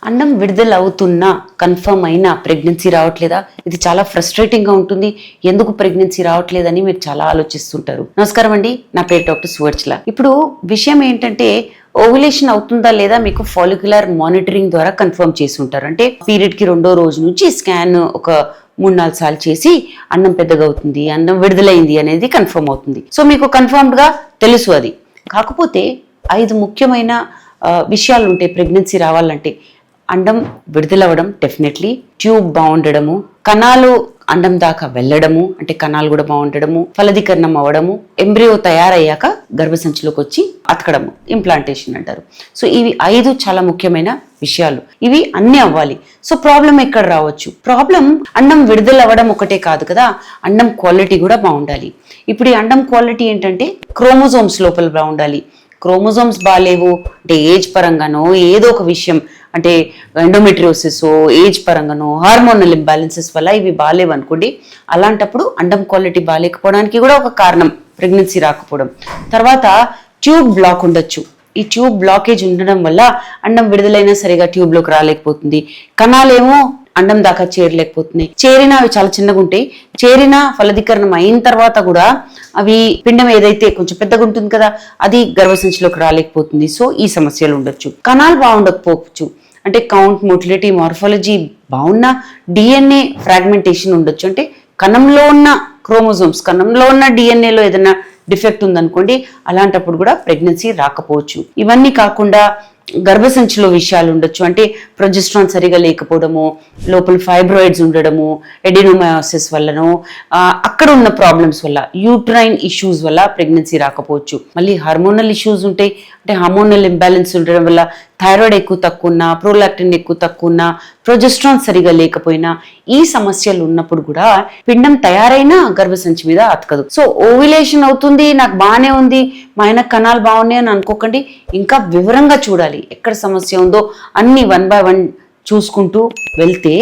అండం విడుదల అవుతున్నా కన్ఫర్మ్ అయినా ప్రెగ్నెన్సీ రావట్లేదా, ఇది చాలా ఫ్రస్ట్రేటింగ్ గా ఉంటుంది. ఎందుకు ప్రెగ్నెన్సీ రావట్లేదని మీరు చాలా ఆలోచిస్తుంటారు. నమస్కారం అండి, నా పేరు డాక్టర్ సువర్చల. ఇప్పుడు విషయం ఏంటంటే ఓవులేషన్ అవుతుందా లేదా మీకు ఫాలిక్యులర్ మానిటరింగ్ ద్వారా కన్ఫర్మ్ చేసి ఉంటారు. అంటే పీరియడ్ కి 2వ రోజు నుంచి స్కాన్ ఒక 3-4 సార్లు చేసి అన్నం పెద్దగా అవుతుంది, అన్నం విడుదలైంది అనేది కన్ఫర్మ్ అవుతుంది. సో మీకు కన్ఫర్మ్డ్ గా తెలుసు అది. కాకపోతే 5 ముఖ్యమైన విషయాలు ఉంటాయి ప్రెగ్నెన్సీ రావాలంటే. అండం విడుదలవ్వడం, డెఫినెట్లీ ట్యూబ్ బాగుండడము, కణాలు అండం దాకా వెళ్ళడము, అంటే కణాలు కూడా బాగుండడము, ఫలదీకరణం అవ్వడము, ఎంబ్రియో తయారయ్యాక గర్భసంచిలోకి వచ్చి అతకడము, ఇంప్లాంటేషన్ అంటారు. సో ఇవి 5 చాలా ముఖ్యమైన విషయాలు. ఇవి అన్నీ అవ్వాలి. సో ప్రాబ్లం ఎక్కడ రావచ్చు? ప్రాబ్లం అండం విడుదల అవ్వడం ఒకటే కాదు కదా, అండం క్వాలిటీ కూడా బాగుండాలి. ఇప్పుడు ఈ అండం క్వాలిటీ ఏంటంటే క్రోమోజోమ్స్ లోపల బాగుండాలి. క్రోమోజోమ్స్ బాగాలేవు అంటే ఏజ్ పరంగానో ఏదో ఒక విషయం, అంటే ఎండోమెట్రియోసిస్, ఏజ్ పరంగానో, హార్మోనల్ ఇంబ్యాలెన్సెస్ వల్ల ఇవి బాగాలేవు అనుకోండి. అలాంటప్పుడు అండం క్వాలిటీ బాగాలేకపోవడానికి కూడా ఒక కారణం ప్రెగ్నెన్సీ రాకపోవడం. తర్వాత ట్యూబ్ బ్లాక్ ఉండొచ్చు. ఈ ట్యూబ్ బ్లాకేజ్ ఉండడం వల్ల అండం విడుదలైనా సరిగా ట్యూబ్లోకి రాలేకపోతుంది. కణాలేమో అండం దాకా చేరలేకపోతున్నాయి. చేరినా అవి చాలా చిన్నగా ఉంటాయి. చేరినా ఫలదీకరణం అయిన తర్వాత కూడా అవి పిండం ఏదైతే కొంచెం పెద్దగా ఉంటుంది కదా, అది గర్భసంచిలోకి రాలేకపోతుంది. సో ఈ సమస్యలు ఉండొచ్చు. కణాలు బాగుండకపోవచ్చు, అంటే కౌంట్, మోటిలిటీ, మార్ఫాలజీ బాగున్నా డిఎన్ఏ ఫ్రాగ్మెంటేషన్ ఉండొచ్చు. అంటే కణంలో ఉన్న క్రోమోజోమ్స్, కణంలో ఉన్న డిఎన్ఏలో ఏదైనా డిఫెక్ట్ ఉందనుకోండి, అలాంటప్పుడు కూడా ప్రెగ్నెన్సీ రాకపోవచ్చు. ఇవన్నీ కాకుండా గర్భసంచిలో విషయాలు ఉండొచ్చు. అంటే ప్రొజెస్ట్రాన్ సరిగా లేకపోవడము, లోపల ఫైబ్రాయిడ్స్ ఉండడము, ఎడినోమయోసిస్ వల్లనో, అక్కడ ఉన్న ప్రాబ్లమ్స్ వల్ల, యూట్రైన్ ఇష్యూస్ వల్ల ప్రెగ్నెన్సీ రాకపోవచ్చు. మళ్ళీ హార్మోనల్ ఇష్యూస్ ఉంటాయి. అంటే హార్మోనల్ ఇంబ్యాలెన్స్ ఉండడం వల్ల థైరాయిడ్ ఎక్కువ తక్కువ ఉన్నా, ప్రోలాక్టిన్ ఎక్కువ తక్కువ ఉన్నా, ప్రొజెస్ట్రాన్ సరిగా లేకపోయినా, ఈ సమస్యలు ఉన్నప్పుడు కూడా పిండం తయారైనా గర్భసంచి మీద అతకదు. సో ఓవ్యులేషన్ అవుతుంది, నాకు బాగానే ఉంది, మా ఆయన కణాలు బాగున్నాయి అని అనుకోకండి. ఇంకా వివరంగా చూడాలి ఎక్కడ సమస్య ఉందో. అన్ని 1 by 1 చూసుకుంటూ వెళ్తే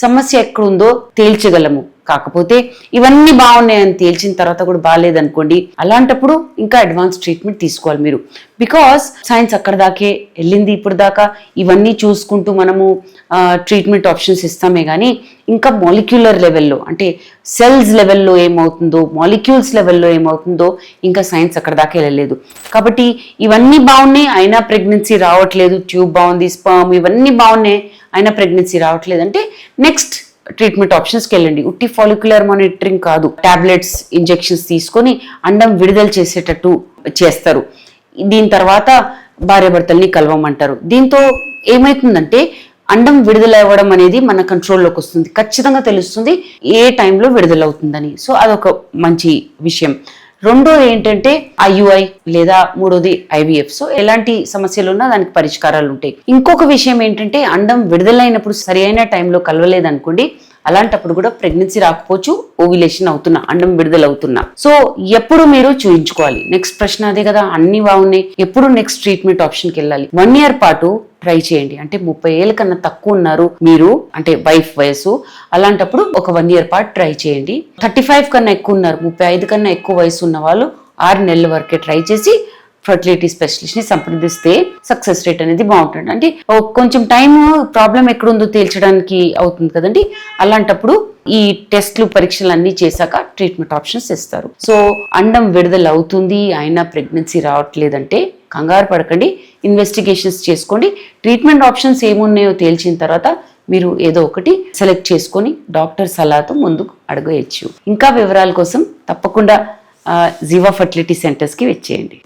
సమస్య ఎక్కడుందో తేల్చగలము. కాకపోతే ఇవన్నీ బాగున్నాయని తేల్చిన తర్వాత కూడా బాగాలేదనుకోండి, అలాంటప్పుడు ఇంకా అడ్వాన్స్ ట్రీట్మెంట్ తీసుకోవాలి మీరు. బికాస్ సైన్స్ అక్కడ దాకే వెళ్ళింది ఇప్పుడు దాకా. ఇవన్నీ చూసుకుంటూ మనము ట్రీట్మెంట్ ఆప్షన్స్ ఇస్తామే కానీ ఇంకా మాలిక్యులర్ లెవెల్లో, అంటే సెల్స్ లెవెల్లో ఏమవుతుందో, మాలిక్యూల్స్ లెవెల్లో ఏమవుతుందో ఇంకా సైన్స్ అక్కడ దాకా వెళ్ళలేదు. కాబట్టి ఇవన్నీ బాగున్నాయి అయినా ప్రెగ్నెన్సీ రావట్లేదు, ట్యూబ్ బాగుంది, స్పర్మ్ ఇవన్నీ బాగున్నాయి అయినా ప్రెగ్నెన్సీ రావట్లేదు అంటే నెక్స్ట్ ట్రీట్మెంట్ ఆప్షన్స్కి వెళ్ళండి. ఉట్టి ఫాలిక్యులర్ మానిటరింగ్ కాదు, టాబ్లెట్స్, ఇంజెక్షన్స్ తీసుకొని అండం విడుదల చేసేటట్టు చేస్తారు. దీని తర్వాత భార్యాభర్తల్ని కలవమంటారు. దీంతో ఏమవుతుందంటే అండం విడుదల అవ్వడం అనేది మన కంట్రోల్లోకి వస్తుంది. ఖచ్చితంగా తెలుస్తుంది ఏ టైంలో విడుదలవుతుందని. సో అదొక మంచి విషయం. రెండోది ఏంటంటే ఐయుఐ లేదా మూడోది ఐవీఎఫ్. సో ఎలాంటి సమస్యలు ఉన్నా దానికి పరిష్కారాలు ఉంటాయి. ఇంకొక విషయం ఏంటంటే అండం విడుదలైనప్పుడు సరి అయిన టైంలో కలవలేదనుకోండి, అలాంటప్పుడు కూడా ప్రెగ్నెన్సీ రాకపోవచ్చు, ఓవ్యులేషన్ అవుతున్నా, అండం విడుదలవుతున్నా. సో ఎప్పుడు మీరు చూయించుకోవాలి? నెక్స్ట్ ప్రశ్న అదే కదా, అన్ని బాగున్నాయి, ఎప్పుడు నెక్స్ట్ ట్రీట్మెంట్ ఆప్షన్కి వెళ్ళాలి? 1 year పాటు ట్రై చేయండి. అంటే 30 ఏళ్ళ కన్నా తక్కువ ఉన్నారు మీరు, అంటే వైఫ్ వయసు, అలాంటప్పుడు ఒక 1 year పాటు ట్రై చేయండి. 35 కన్నా ఎక్కువ ఉన్నారు, 35 కన్నా ఎక్కువ వయసు ఉన్న వాళ్ళు 6 నెలల వరకే ట్రై చేసి ఫర్టిలిటీ స్పెషలిస్ట్ ని సంప్రదిస్తే సక్సెస్ రేట్ అనేది బాగుంటుంది. అంటే కొంచెం టైం ప్రాబ్లం ఎక్కడుందో తేల్చడానికి అవుతుంది కదండి. అలాంటప్పుడు ఈ టెస్ట్లు, పరీక్షలు అన్ని చేశాక ట్రీట్మెంట్ ఆప్షన్స్ ఇస్తారు. సో అండం విడుదల అవుతుంది అయినా ప్రెగ్నెన్సీ రావట్లేదంటే కంగారు పడకండి, ఇన్వెస్టిగేషన్స్ చేసుకోండి. ట్రీట్మెంట్ ఆప్షన్స్ ఏమున్నాయో తేల్చిన తర్వాత మీరు ఏదో ఒకటి సెలెక్ట్ చేసుకొని డాక్టర్ సలహాతో ముందుకు అడగవచ్చు. ఇంకా వివరాల కోసం తప్పకుండా జీవా ఫర్టిలిటీ సెంటర్స్కి వచ్చేయండి.